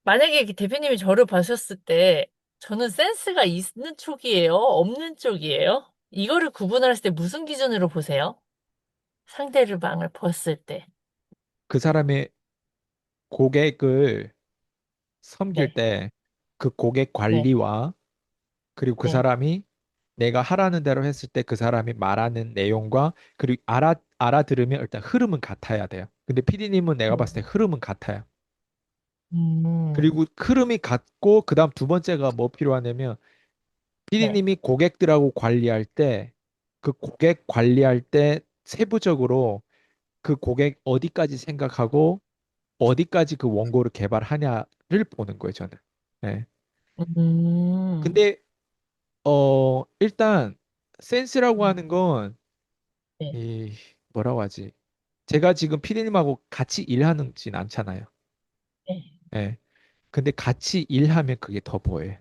만약에 이렇게 대표님이 저를 보셨을 때 저는 센스가 있는 쪽이에요? 없는 쪽이에요? 이거를 구분할 때 무슨 기준으로 보세요? 상대를 방을 봤을 때. 그 사람의 고객을 섬길 네, 때 그 고객 네, 관리와 그리고 그 네, 사람이 내가 하라는 대로 했을 때 그 사람이 말하는 내용과 그리고 알아들으면 일단 흐름은 같아야 돼요. 근데 PD님은 내가 네. 봤을 때 흐름은 같아요. 음, 그리고 흐름이 같고 그다음 두 번째가 뭐 필요하냐면 네. PD님이 고객들하고 관리할 때 그 고객 관리할 때 세부적으로 그 고객 어디까지 생각하고 어디까지 그 원고를 개발하냐를 보는 거예요, 저는. 네. 음, 근데 일단 센스라고 음, 하는 건 네, 이 뭐라고 하지? 제가 지금 피디님하고 같이 일하는진 않잖아요. 네. 예. 근데 같이 일하면 그게 더 보여요.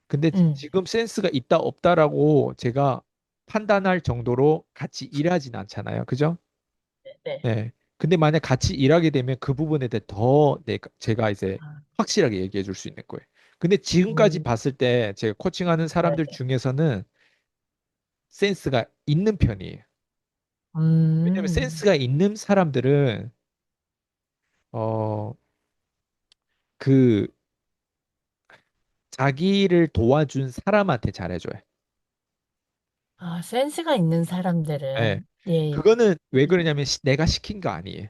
근데 음, 지금 센스가 있다 없다라고 제가 판단할 정도로 같이 일하진 않잖아요. 그죠? 네, 네. 예. 근데 만약 같이 일하게 되면 그 부분에 대해 더 제가 이제 아, 확실하게 얘기해 줄 수 있는 거예요. 근데 지금까지 음, 봤을 때 제가 코칭하는 네, 사람들 네. 중에서는 센스가 있는 편이에요. 왜냐면 음, 센스가 있는 사람들은 어, 그 자기를 도와준 사람한테 잘해줘요. 아, 센스가 있는 예. 사람들은, 예, 그거는 왜 예. 그러냐면 내가 시킨 거 아니에요.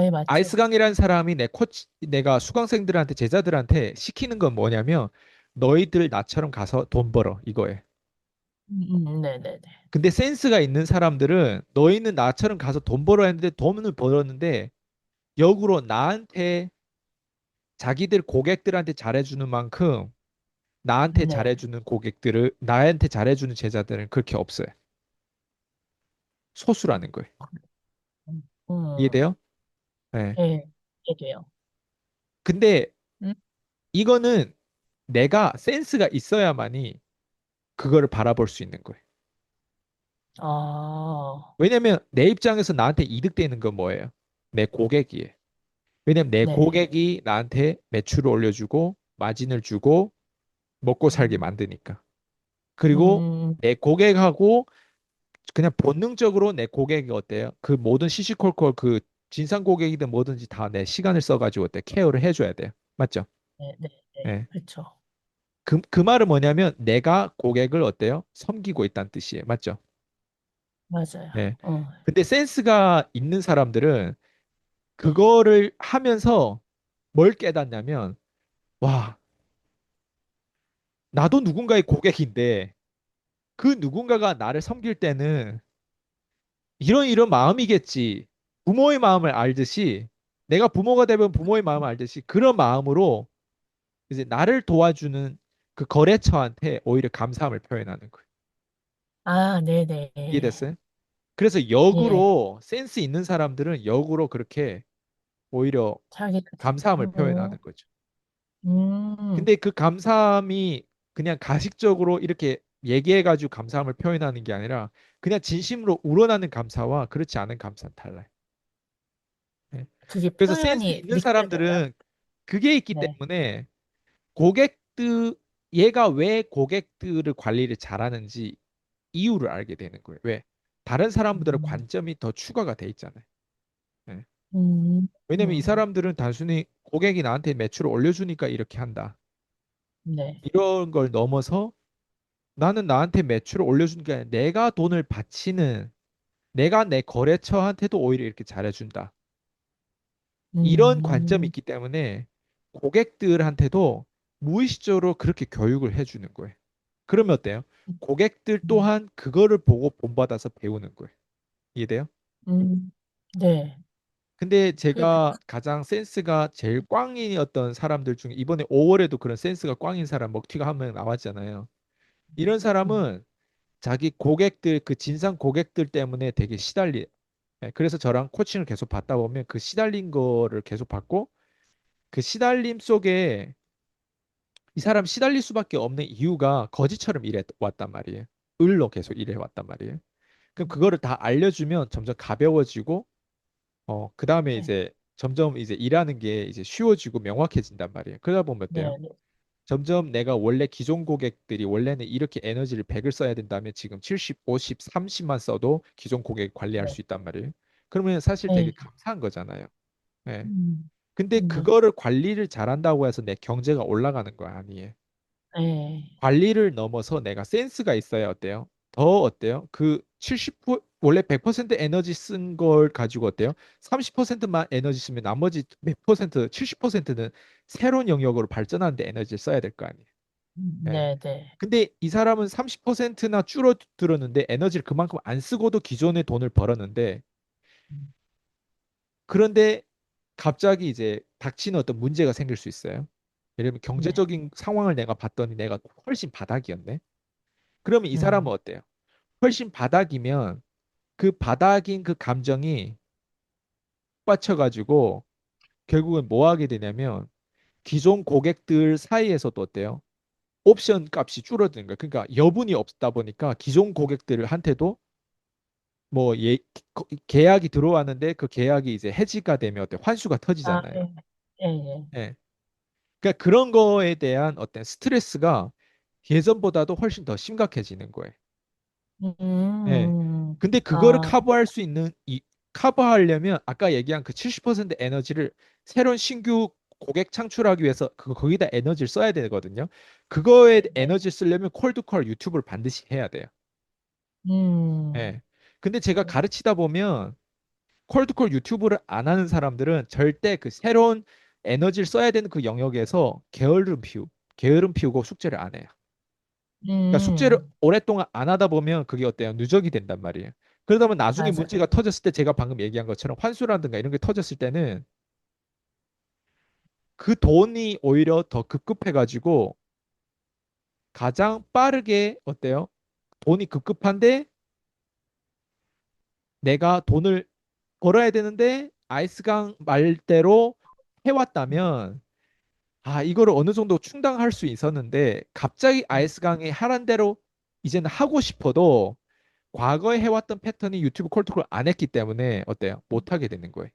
예, 맞죠. 아이스강이라는 사람이 내가 수강생들한테 제자들한테 시키는 건 뭐냐면 너희들 나처럼 가서 돈 벌어 이거예요. 네, 네, 네. 근데 센스가 있는 사람들은 너희는 나처럼 가서 돈 벌어 했는데 돈을 벌었는데 역으로 나한테 자기들 고객들한테 잘해주는 만큼 나한테 네. 잘해주는 고객들을 나한테 잘해주는 제자들은 그렇게 없어요. 소수라는 거예요. 음, 음, 이해돼요? 네. 예, 돼요. 근데 음, 이거는 내가 센스가 있어야만이 그거를 바라볼 수 있는 거예요. 아, 왜냐면 내 입장에서 나한테 이득되는 건 뭐예요? 내 고객이에요. 왜냐면 내 네. 고객이 나한테 매출을 올려주고 마진을 주고 먹고 살게 음, 만드니까. 그리고 음, 내 고객하고 그냥 본능적으로 내 고객이 어때요? 그 모든 시시콜콜 그 진상 고객이든 뭐든지 다 내 시간을 써가지고 어때? 케어를 해줘야 돼요. 맞죠? 네, 네, 네. 예. 그렇죠. 그 말은 뭐냐면 내가 고객을 어때요? 섬기고 있다는 뜻이에요. 맞죠? 맞아요. 예. 어, 근데 센스가 있는 사람들은 네. 그거를 하면서 뭘 깨닫냐면 와, 나도 누군가의 고객인데 그 누군가가 나를 섬길 때는 이런 마음이겠지. 부모의 마음을 알듯이 내가 부모가 되면 부모의 마음을 알듯이 그런 마음으로 이제 나를 도와주는 그 거래처한테 오히려 감사함을 표현하는 거예요. 아, 네네. 이해됐어요? 그래서 예. 역으로 센스 있는 사람들은 역으로 그렇게 오히려 자기, 감사함을 음, 표현하는 거죠. 음, 근데 그 감사함이 그냥 가식적으로 이렇게 얘기해가지고 감사함을 표현하는 게 아니라 그냥 진심으로 우러나는 감사와 그렇지 않은 감사는 달라요. 네. 그게 그래서 센스 표현이 있는 느껴져요? 사람들은 그게 있기 네. 때문에 고객들, 얘가 왜 고객들을 관리를 잘하는지 이유를 알게 되는 거예요. 왜? 다른 사람들의 음, 관점이 더 추가가 돼 있잖아요. 네. 음, 왜냐면 이 음, 사람들은 단순히 고객이 나한테 매출을 올려주니까 이렇게 한다. 네. 이런 걸 넘어서 나는 나한테 매출을 올려주는 게 아니라 내가 돈을 바치는 내가 내 거래처한테도 오히려 이렇게 잘해준다. 이런 관점이 음, 있기 때문에 고객들한테도 무의식적으로 그렇게 교육을 해주는 거예요. 그러면 어때요? 고객들 음, 또한 그거를 보고 본받아서 배우는 거예요. 이해돼요? 네. 근데 그, 그, 제가 가장 센스가 제일 꽝이었던 사람들 중에 이번에 5월에도 그런 센스가 꽝인 사람 먹튀가 한 명 나왔잖아요. 이런 음, 사람은 자기 고객들 그 진상 고객들 때문에 되게 시달리. 그래서 저랑 코칭을 계속 받다 보면 그 시달린 거를 계속 받고 그 시달림 속에 이 사람 시달릴 수밖에 없는 이유가 거지처럼 일해 왔단 말이에요. 을로 계속 일해 왔단 말이에요. 그럼 그거를 다 알려주면 점점 가벼워지고 그 다음에 네. 이제 점점 이제 일하는 게 이제 쉬워지고 명확해진단 말이에요. 그러다 보면 어때요? 네, 네, 점점 내가 원래 기존 고객들이 원래는 이렇게 에너지를 100을 써야 된다면 지금 70, 50, 30만 써도 기존 고객 관리할 네, 수 있단 말이에요. 그러면 사실 되게 네, 감사한 거잖아요. 예. 음, 근데 네, 그거를 관리를 잘한다고 해서 내 경제가 올라가는 거 아니에요. 네, 관리를 넘어서 내가 센스가 있어야 어때요? 더 어때요? 그 70, 원래 100% 에너지 쓴 걸 가지고 어때요? 30%만 에너지 쓰면 나머지 몇 퍼센트, 70%는 새로운 영역으로 발전하는 데 에너지를 써야 될 거 아니에요. 예. 네, 네. 근데 이 사람은 30%나 줄어들었는데 에너지를 그만큼 안 쓰고도 기존의 돈을 벌었는데 그런데 갑자기 이제 닥치는 어떤 문제가 생길 수 있어요. 예를 들면 네, 경제적인 상황을 내가 봤더니 내가 훨씬 바닥이었네. 그러면 이 사람은 음, 어때요? 훨씬 바닥이면 그 바닥인 그 감정이 빠쳐가지고 결국은 뭐 하게 되냐면 기존 고객들 사이에서도 어때요? 옵션 값이 줄어드는 거예요. 그러니까 여분이 없다 보니까 기존 고객들한테도 뭐 계약이 들어왔는데 그 계약이 이제 해지가 되면 어때 환수가 아, 터지잖아요. 예, 예, 예. 예. 그러니까 그런 거에 대한 어떤 스트레스가 예전보다도 훨씬 더 심각해지는 거예요. 예. 근데 그거를 아, 커버할 수 있는 이 커버하려면 아까 얘기한 그 70% 에너지를 새로운 신규 고객 창출하기 위해서 거기다 에너지를 써야 되거든요. 그거에 네, 에너지 쓰려면 콜드콜 유튜브를 반드시 해야 돼요. 예. 음, 근데 제가 가르치다 보면 콜드콜 유튜브를 안 하는 사람들은 절대 그 새로운 에너지를 써야 되는 그 영역에서 게으름 피우고 숙제를 안 해요. 그러니까 숙제를 음, 오랫동안 안 하다 보면 그게 어때요? 누적이 된단 말이에요. 그러다 보면 나중에 맞아요. 문제가 터졌을 때 제가 방금 얘기한 것처럼 환수라든가 이런 게 터졌을 때는 그 돈이 오히려 더 급급해가지고 가장 빠르게 어때요? 돈이 급급한데 내가 돈을 벌어야 되는데 아이스강 말대로 해왔다면 이거를 어느 정도 충당할 수 있었는데 갑자기 아이스강이 하란 대로 이제는 하고 싶어도 과거에 해왔던 패턴이 유튜브 콜트콜 안 했기 때문에 어때요? 못 하게 되는 거예요.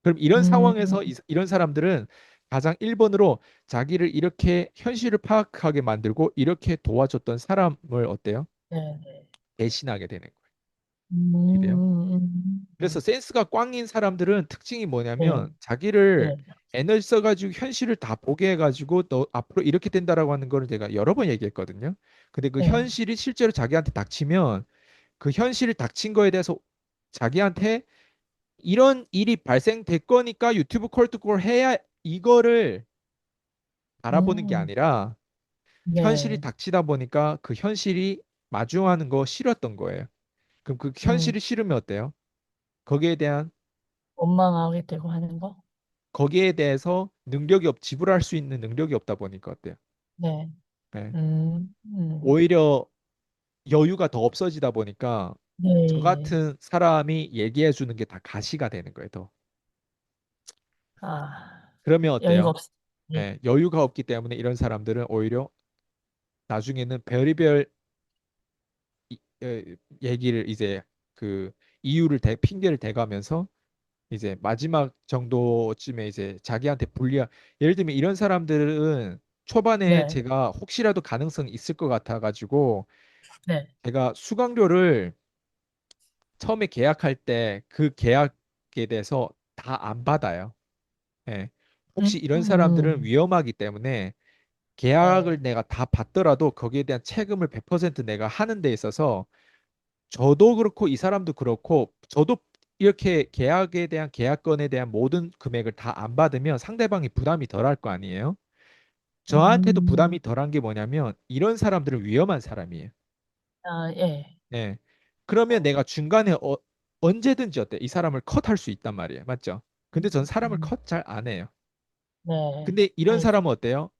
그럼 이런 음, 상황에서 이런 사람들은 가장 1번으로 자기를 이렇게 현실을 파악하게 만들고 이렇게 도와줬던 사람을 어때요? 네, 네. 배신하게 되는 거예요. 이래요. 그래서 음, 센스가 꽝인 사람들은 특징이 네, 뭐냐면 자기를 네, 에너지 써가지고 현실을 다 보게 해가지고 너 앞으로 이렇게 된다라고 하는 거를 제가 여러 번 얘기했거든요. 근데 그 네, 현실이 실제로 자기한테 닥치면 그 현실이 닥친 거에 대해서 자기한테 이런 일이 발생될 거니까 유튜브 콜투콜 해야 이거를 바라보는 게 음, 아니라 현실이 네, 닥치다 보니까 그 현실이 마주하는 거 싫었던 거예요. 그럼 그 음, 현실이 싫으면 어때요? 거기에 대한 원망하게 되고 하는 거? 거기에 대해서 지불할 수 있는 능력이 없다 보니까 어때요? 네, 네. 음, 오히려 여유가 더 없어지다 보니까 저 네, 같은 사람이 얘기해 주는 게 다 가시가 되는 거예요, 더. 아, 그러면 여유가 어때요? 없, 네, 예, 여유가 없기 때문에 이런 사람들은 오히려 나중에는 별의별 얘기를 이제 그 핑계를 대가면서 이제 마지막 정도쯤에 이제 자기한테 예를 들면 이런 사람들은 초반에 네, 제가 혹시라도 가능성이 있을 것 같아 가지고 네, 제가 수강료를 처음에 계약할 때 그 계약에 대해서 다 안 받아요. 예. 혹시 이런 사람들은 음, 위험하기 때문에 네, 계약을 내가 다 받더라도 거기에 대한 책임을 100% 내가 하는 데 있어서 저도 그렇고 이 사람도 그렇고 저도 이렇게 계약에 대한 계약건에 대한 모든 금액을 다 안 받으면 상대방이 부담이 덜할 거 아니에요. 저한테도 음, 부담이 덜한 게 뭐냐면 이런 사람들은 위험한 사람이에요. 아, 예, 네. 그러면 내가 중간에 언제든지 어때? 이 사람을 컷할 수 있단 말이에요. 맞죠? 근데 전 사람을 음, 컷 잘 안 해요. 네, 근데 이런 알겠습니다. 사람은 어때요?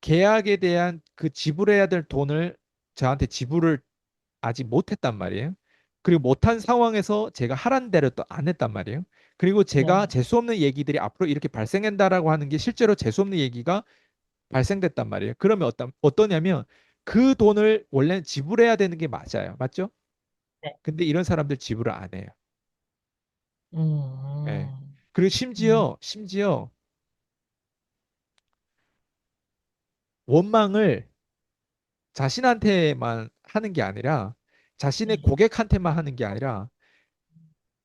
계약에 대한 그 지불해야 될 돈을 저한테 지불을 아직 못했단 말이에요. 그리고 못한 상황에서 제가 하란 대로 또 안 했단 말이에요. 그리고 제가 네, 재수없는 얘기들이 앞으로 이렇게 발생한다라고 하는 게 실제로 재수없는 얘기가 발생됐단 말이에요. 그러면 어떠냐면 그 돈을 원래는 지불해야 되는 게 맞아요. 맞죠? 네, 근데 이런 사람들 지불을 안 해요. 예. 음, 그리고 음, 심지어 원망을 자신한테만 하는 게 아니라 자신의 네. 고객한테만 하는 게 아니라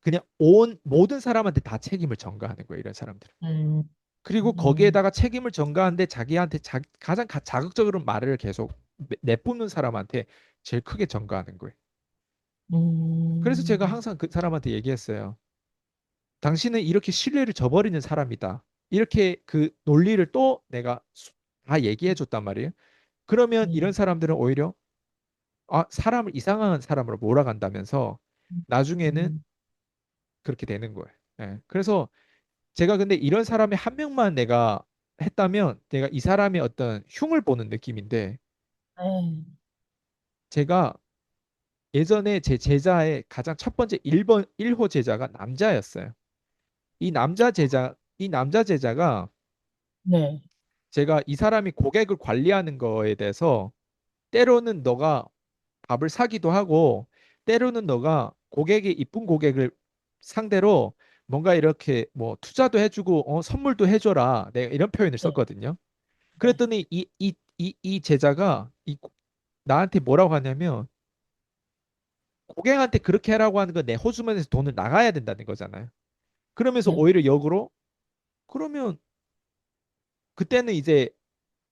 그냥 온 모든 사람한테 다 책임을 전가하는 거예요, 이런 사람들은. 음, 그리고 음, 거기에다가 책임을 전가하는데 자기한테 가장 자극적으로 말을 계속 내뿜는 사람한테 제일 크게 전가하는 거예요. 그래서 제가 음, 항상 그 사람한테 얘기했어요. 당신은 이렇게 신뢰를 저버리는 사람이다. 이렇게 그 논리를 또 내가 다 얘기해 줬단 말이에요. 그러면 이런 네. 사람들은 오히려 사람을 이상한 사람으로 몰아간다면서 나중에는 음, 그렇게 되는 거예요. 예. 그래서 제가 근데 이런 사람의 한 명만 내가 했다면 내가 이 사람의 어떤 흉을 보는 느낌인데 네. 제가 예전에 제 제자의 가장 첫 번째 1번 1호 제자가 남자였어요. 이 남자 제자가 네. 제가 이 사람이 고객을 관리하는 거에 대해서 때로는 너가 밥을 사기도 하고 때로는 너가 이쁜 고객을 상대로 뭔가 이렇게 뭐 투자도 해주고 선물도 해줘라. 내가 이런 표현을 네. 썼거든요. 네. 그랬더니 이 제자가 나한테 뭐라고 하냐면 고객한테 그렇게 하라고 하는 건 내 호주머니에서 돈을 나가야 된다는 거잖아요. 그러면서 네. 오히려 역으로 그러면 그때는 이제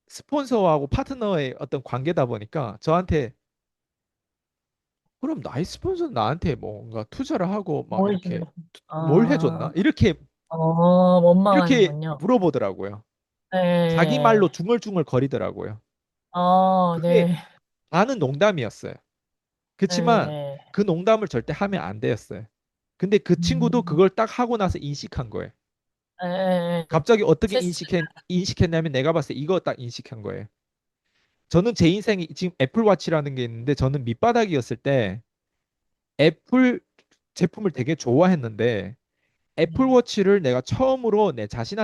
스폰서하고 파트너의 어떤 관계다 보니까 저한테 그럼 나의 스폰서는 나한테 뭔가 투자를 하고 막 뭐 이렇게 해주려고. 뭘 해줬나? 아, 이렇게 원망하는군요. 물어보더라고요. 자기 말로 네. 중얼중얼 거리더라고요. 아, 그게 네. 반은 농담이었어요. 그렇지만 네. 그 농담을 절대 하면 안 되었어요. 근데 그 친구도 음, 그걸 딱 하고 나서 인식한 거예요. 네. 갑자기 어떻게 실수를. 인식했냐면 내가 봤을 때 이거 딱 인식한 거예요. 저는 제 인생이 지금 애플워치라는 게 있는데 저는 밑바닥이었을 때 애플 제품을 되게 좋아했는데 네. 애플워치를 내가 처음으로 내 자신이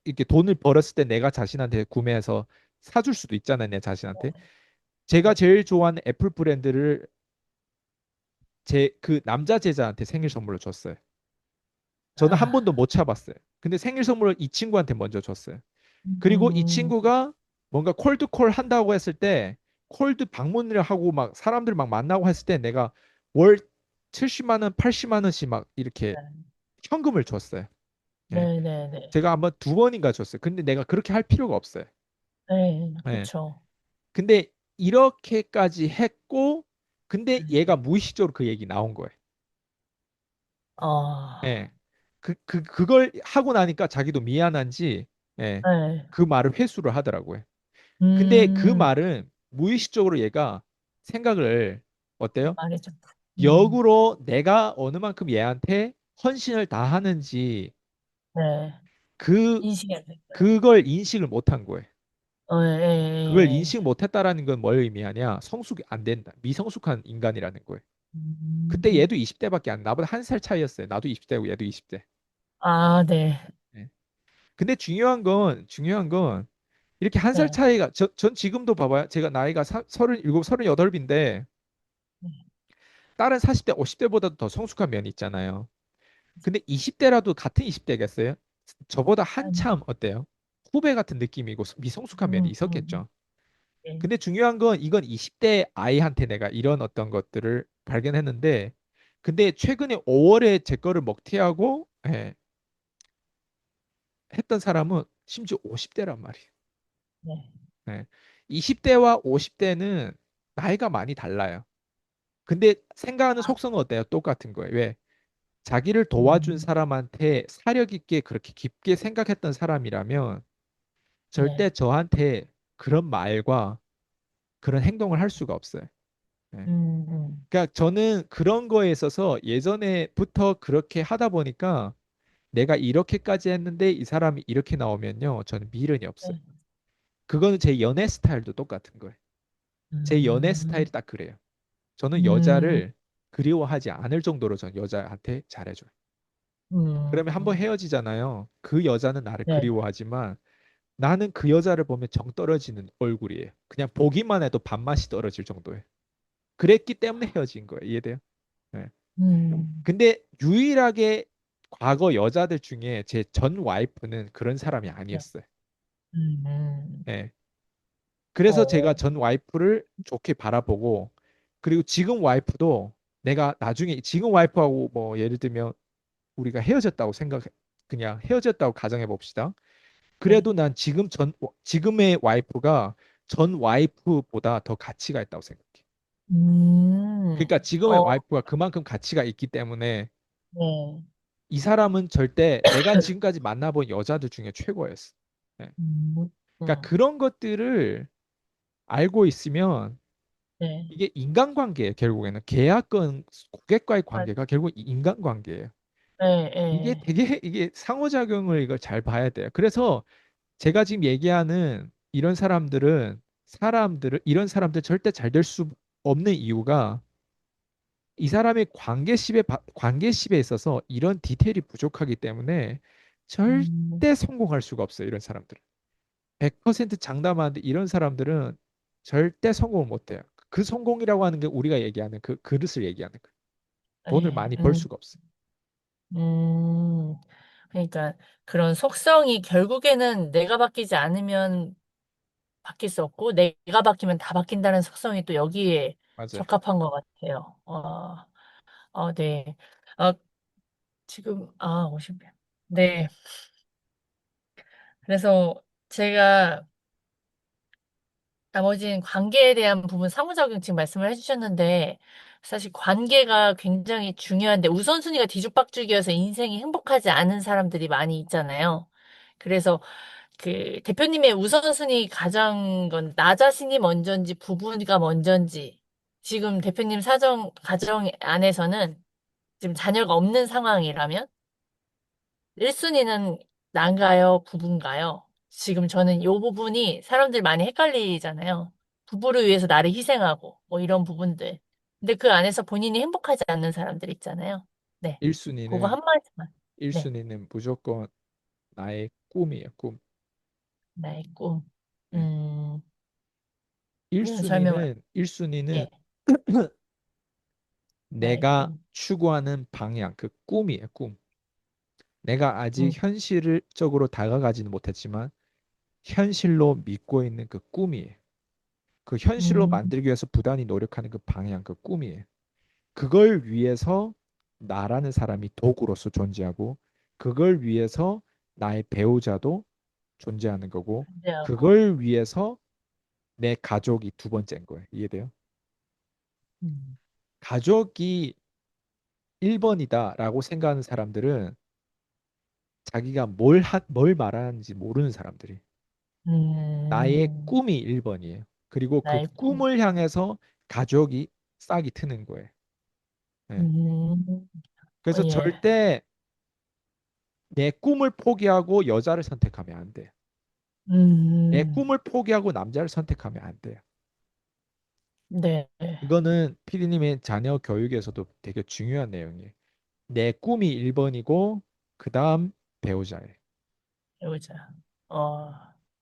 이렇게 돈을 벌었을 때 내가 자신한테 구매해서 사줄 수도 있잖아요, 내 자신한테. 제가 네. 제일 좋아하는 애플 브랜드를 제 그 남자 제자한테 생일 선물로 줬어요. 저는 한 번도 아, 못 차봤어요. 근데 생일 선물을 이 친구한테 먼저 줬어요. 그리고 이 음, 친구가 뭔가 콜드콜 한다고 했을 때 콜드 방문을 하고 막 사람들 막 만나고 했을 때 내가 월 70만 원, 80만 원씩 막 이렇게 현금을 줬어요. 예. 네, 네, 네. 제가 한번 두 번인가 줬어요. 근데 내가 그렇게 할 필요가 없어요. 네, 예. 그쵸. 근데 이렇게까지 했고 근데 얘가 무의식적으로 그 얘기 나온 거예요. 예. 아, 그걸 하고 나니까 자기도 미안한지, 예. 네. 그 말을 회수를 하더라고요. 근데 그 음, 말은 무의식적으로 얘가 생각을, 어때요? 말이죠. 역으로 내가 어느 만큼 얘한테 헌신을 다 하는지, 네. 그, 인식이 안 됐어요. 그걸 인식을 못 한 거예요. 예, 그걸 예, 인식 못 했다라는 건 뭘 의미하냐? 성숙이 안 된다. 미성숙한 인간이라는 거예요. 그때 음, 얘도 20대밖에 안, 나보다 한 살 차이였어요. 나도 20대고 얘도 20대. 아, 네. 근데 중요한 건 이렇게 한 살 네. 차이가 전 지금도 봐봐요. 제가 나이가 37, 38인데 다른 40대, 50대보다도 더 성숙한 면이 있잖아요. 근데 20대라도 같은 20대겠어요? 저보다 음, 한참 어때요? 후배 같은 느낌이고 미성숙한 면이 있었겠죠. 네. 근데 중요한 건 이건 20대 아이한테 내가 이런 어떤 것들을 발견했는데 근데 최근에 5월에 제 거를 먹튀하고 했던 사람은 심지어 50대란 말이에요. 네. 예. 20대와 50대는 나이가 많이 달라요. 근데 생각하는 아, 속성은 어때요? 똑같은 거예요. 왜? 자기를 도와준 음, 사람한테 사력 있게 그렇게 깊게 생각했던 사람이라면 절대 네. 저한테 그런 말과 그런 행동을 할 수가 없어요. 예. 음, 음, 그러니까 저는 그런 거에 있어서 예전에부터 그렇게 하다 보니까 내가 이렇게까지 했는데 이 사람이 이렇게 나오면요. 저는 미련이 없어요. 네. 그거는 제 연애 스타일도 똑같은 거예요. 제 연애 음, 스타일이 딱 그래요. 저는 음, 여자를 그리워하지 않을 정도로 전 여자한테 잘해줘요. 그러면 한번 음, 헤어지잖아요. 그 여자는 나를 네. 그리워하지만 나는 그 여자를 보면 정 떨어지는 얼굴이에요. 그냥 보기만 해도 밥맛이 떨어질 정도예요. 그랬기 때문에 헤어진 거예요. 이해돼요? 네. 음, 근데 유일하게 과거 여자들 중에 제 전 와이프는 그런 사람이 네. 아니었어요. 음, 음. 예. 그래서 제가 어, 전 와이프를 좋게 바라보고, 그리고 지금 와이프도 내가 나중에 지금 와이프하고 뭐 예를 들면 우리가 헤어졌다고 그냥 헤어졌다고 가정해 봅시다. 네. 그래도 난 지금의 와이프가 전 와이프보다 더 가치가 있다고 생각해. 그러니까 지금의 어, 와이프가 그만큼 가치가 있기 때문에 네. 이 사람은 절대 내가 지금까지 만나본 여자들 중에 최고였어. 예. 음, 그러니까 음. 그런 것들을 알고 있으면 네. 이게 인간관계예요. 결국에는 계약건 고객과의 아, 관계가 결국 인간관계예요. 네, 이게 네. 되게 이게 상호작용을 이걸 잘 봐야 돼요. 그래서 제가 지금 얘기하는 이런 사람들 절대 잘 될 수 없는 이유가 이 사람의 관계십에 있어서 이런 디테일이 부족하기 때문에 음, 절대 성공할 수가 없어요. 이런 사람들은. 100% 장담하는데 이런 사람들은 절대 성공을 못 해요. 그 성공이라고 하는 게 우리가 얘기하는 그 그릇을 얘기하는 거예요. 돈을 네. 많이 벌 수가 없어요. 음. 그러니까 그런 속성이 결국에는 내가 바뀌지 않으면 바뀔 수 없고 내가 바뀌면 다 바뀐다는 속성이 또 여기에 맞아요. 적합한 것 같아요. 네. 아, 지금, 50명. 네. 그래서 제가 나머지는 관계에 대한 부분 상호작용 지금 말씀을 해주셨는데 사실 관계가 굉장히 중요한데 우선순위가 뒤죽박죽이어서 인생이 행복하지 않은 사람들이 많이 있잖아요. 그래서 그 대표님의 우선순위 가장 건 나 자신이 먼저인지 부부가 먼저인지 지금 대표님 가정 안에서는 지금 자녀가 없는 상황이라면 1순위는 난가요? 부부인가요? 지금 저는 이 부분이 사람들 많이 헷갈리잖아요. 부부를 위해서 나를 희생하고 뭐 이런 부분들. 근데 그 안에서 본인이 행복하지 않는 사람들 있잖아요. 네. 그거 1순위는 한 마디만. 네. 1순위는 무조건 나의 꿈이에요. 꿈. 나의 꿈. 네. 음, 이런 설명을. 1순위는 예. 나의 내가 꿈. 추구하는 방향, 그 꿈이에요. 꿈. 내가 아직 음, 현실적으로 다가가지는 못했지만 현실로 믿고 있는 그 꿈이에요. 그 현실로 음, 만들기 위해서 부단히 노력하는 그 방향, 그 꿈이에요. 그걸 위해서 나라는 사람이 도구로서 존재하고 그걸 위해서 나의 배우자도 존재하는 거고 존재하고. 그걸 위해서 내 가족이 두 번째인 거예요. 이해돼요? 음, 가족이 1번이다라고 생각하는 사람들은 자기가 뭘 말하는지 모르는 사람들이 나의 음, 꿈이 1번이에요. 그리고 그 나의 꿈. 꿈을 향해서 가족이 싹이 트는 거예요. 예. 음, 그래서 예. 절대 내 꿈을 포기하고 여자를 선택하면 안 돼요. 내 음, 꿈을 포기하고 남자를 선택하면 안 돼요. 네. 이거는 피디님의 자녀 교육에서도 되게 중요한 내용이에요. 내 꿈이 1번이고 그 다음 배우자예요. 배우자. 어,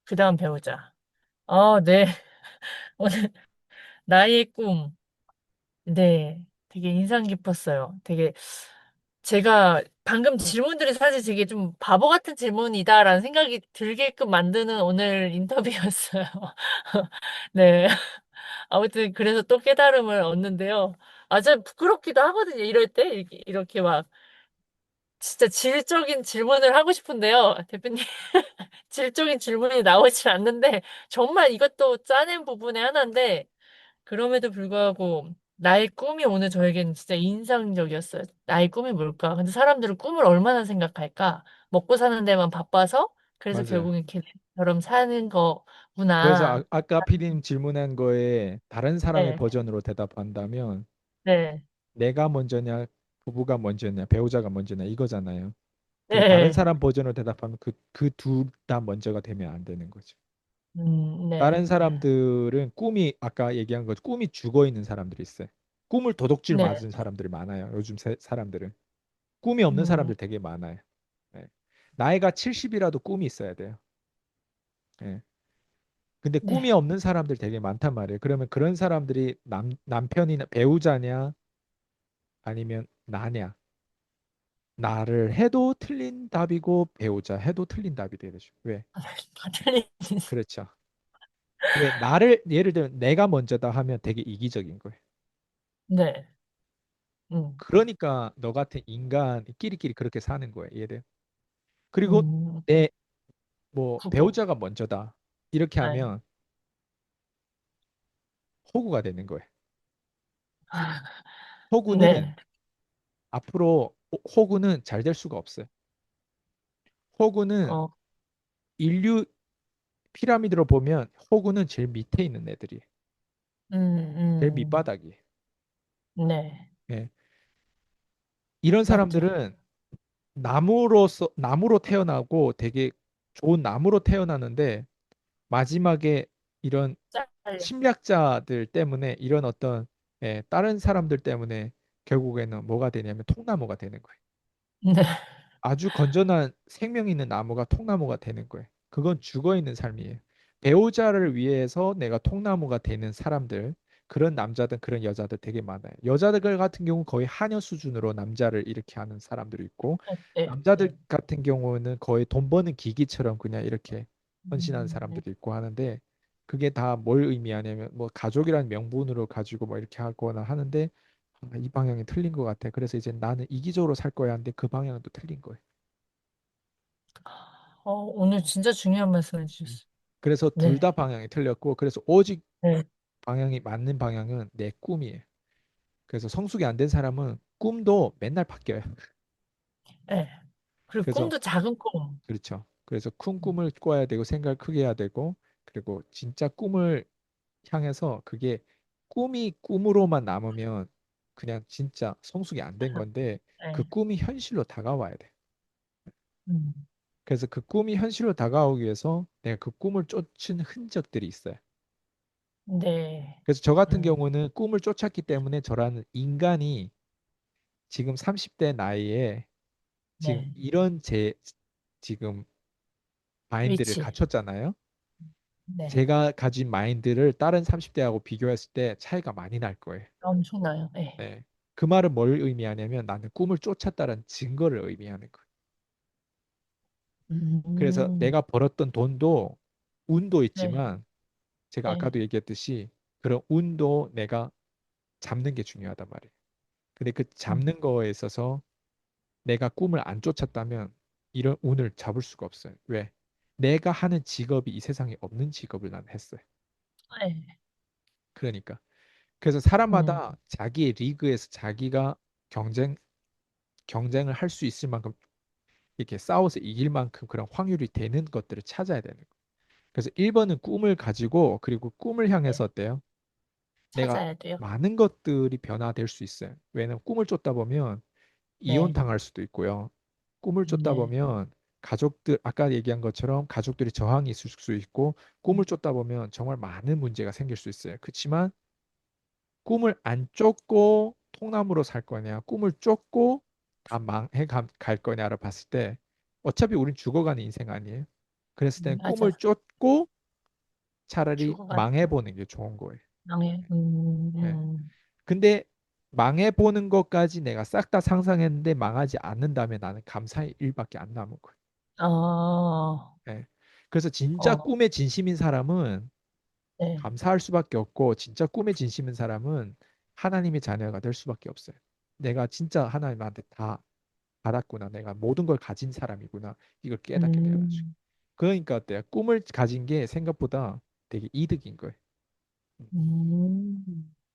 그 다음 배우자. 네. 오늘 나의 꿈. 네. 되게 인상 깊었어요. 되게 제가 방금 질문들이 사실 되게 좀 바보 같은 질문이다라는 생각이 들게끔 만드는 오늘 인터뷰였어요. 네. 아무튼 그래서 또 깨달음을 얻는데요. 좀 부끄럽기도 하거든요. 이럴 때 이렇게 막 진짜 질적인 질문을 하고 싶은데요. 대표님 질적인 질문이 나오질 않는데 정말 이것도 짜낸 부분의 하나인데 그럼에도 불구하고 나의 꿈이 오늘 저에게는 진짜 인상적이었어요. 나의 꿈이 뭘까? 근데 사람들은 꿈을 얼마나 생각할까? 먹고 사는 데만 바빠서 그래서 맞아요. 결국은 걔처럼 사는 그래서 거구나. 아까 피디님 질문한 거에 다른 사람의 네, 버전으로 대답한다면 네, 내가 먼저냐, 부부가 먼저냐, 배우자가 먼저냐 이거잖아요. 근데 다른 네, 사람 버전으로 대답하면 그 둘 다 먼저가 되면 안 되는 거죠. 네, 다른 사람들은 꿈이 아까 얘기한 것 꿈이 죽어 있는 사람들이 있어요. 꿈을 도둑질 네, 맞은 사람들이 많아요. 요즘 사람들은 꿈이 없는 음, 사람들 되게 많아요. 네. 나이가 70이라도 꿈이 있어야 돼요. 네. 근데 꿈이 네. 없는 사람들 되게 많단 말이에요. 그러면 그런 사람들이 남편이나 배우자냐 아니면 나냐 나를 해도 틀린 답이고 배우자 해도 틀린 답이 되죠. 왜? 다 틀린, 그렇죠. 왜 나를 예를 들면 내가 먼저다 하면 되게 이기적인 거예요. 네, 음, 그러니까 너 같은 인간 끼리끼리 그렇게 사는 거예요. 이해돼요? 그리고 음, 내 뭐 부부, 배우자가 먼저다. 이렇게 네, 하면 호구가 되는 거예요. 호구는 네, 앞으로 호구는 잘 될 수가 없어요. 호구는 어, 인류 피라미드로 보면 호구는 제일 밑에 있는 애들이 제일 밑바닥이. 네, 예. 이런 맞죠. 사람들은 나무로 태어나고 되게 좋은 나무로 태어나는데 마지막에 이런 잘려. 침략자들 때문에 이런 어떤 다른 사람들 때문에 결국에는 뭐가 되냐면 통나무가 되는 거예요. 네, 아주 건전한 생명 있는 나무가 통나무가 되는 거예요. 그건 죽어 있는 삶이에요. 배우자를 위해서 내가 통나무가 되는 사람들, 그런 남자든 그런 여자들 되게 많아요. 여자들 같은 경우 거의 하녀 수준으로 남자를 이렇게 하는 사람들이 있고, 네, 남자들 네, 같은 경우는 거의 돈 버는 기기처럼 그냥 이렇게 헌신하는 네. 사람들이 있고 하는데, 그게 다 뭘 의미하냐면, 뭐 가족이라는 명분으로 가지고 뭐 이렇게 하거나 하는데, 아, 이 방향이 틀린 것 같아. 그래서 이제 나는 이기적으로 살 거야 하는데 그 방향은 또 틀린 거예요. 오늘 진짜 중요한 말씀 음. 해주셨어요. 그래서 둘 다 네, 방향이 틀렸고, 그래서 오직 네, 방향이 맞는 방향은 내 꿈이에요. 그래서 성숙이 안 된 사람은 꿈도 맨날 바뀌어요. 네. 그리고 그래서 꿈도 작은 꿈. 그렇죠. 그래서 큰 꿈을 꿔야 되고 생각을 크게 해야 되고 그리고 진짜 꿈을 향해서 그게 꿈이 꿈으로만 남으면 그냥 진짜 성숙이 안 된 건데 그 네, 꿈이 현실로 다가와야 돼. 음, 그래서 그 꿈이 현실로 다가오기 위해서 내가 그 꿈을 쫓은 흔적들이 있어요. 네, 그래서 저 같은 음, 경우는 꿈을 쫓았기 때문에 저라는 인간이 지금 30대 나이에 지금 네. 이런 제 지금 마인드를 위치. 갖췄잖아요. 네, 제가 가진 마인드를 다른 30대하고 비교했을 때 차이가 많이 날 거예요. 엄청나요. 네. 네. 그 말은 뭘 의미하냐면 나는 꿈을 쫓았다는 증거를 의미하는 거예요. 그래서 음, 내가 벌었던 돈도 운도 네, 있지만 제가 네, 아까도 얘기했듯이 그런 운도 내가 잡는 게 중요하단 말이에요. 근데 그 음, 잡는 거에 있어서 내가 꿈을 안 쫓았다면 이런 운을 잡을 수가 없어요. 왜? 내가 하는 직업이 이 세상에 없는 직업을 난 했어요. 네, 그러니까. 그래서 음, 사람마다 자기의 리그에서 자기가 경쟁, 경쟁을 할 수 있을 만큼 이렇게 싸워서 이길 만큼 그런 확률이 되는 것들을 찾아야 되는 거예요. 그래서 1번은 꿈을 가지고 그리고 꿈을 네. 향해서 어때요? 내가 찾아야 돼요. 많은 것들이 변화될 수 있어요. 왜냐면 꿈을 쫓다 보면 이혼 네, 당할 수도 있고요. 꿈을 쫓다 네, 보면 가족들 아까 얘기한 것처럼 가족들이 저항이 있을 수 있고 꿈을 쫓다 보면 정말 많은 문제가 생길 수 있어요. 그렇지만 꿈을 안 쫓고 통나무로 살 거냐, 꿈을 쫓고 다 갈 거냐를 봤을 때 어차피 우린 죽어가는 인생 아니에요. 그랬을 땐 꿈을 맞아. 쫓고 차라리 죽어가는 망해보는 게 좋은 거예요. 망해. 예. 근데 망해보는 것까지 내가 싹 다 상상했는데 망하지 않는다면 나는 감사의 일밖에 안 남은 거예요. 어, 예. 그래서 진짜 어, 꿈에 진심인 사람은 네, 감사할 수밖에 없고 진짜 꿈에 진심인 사람은 하나님의 자녀가 될 수밖에 없어요. 내가 진짜 하나님한테 다 받았구나. 내가 모든 걸 가진 사람이구나. 이걸 깨닫게 돼가지고. 음, 그러니까 어때요? 꿈을 가진 게 생각보다 되게 이득인 거예요. 음.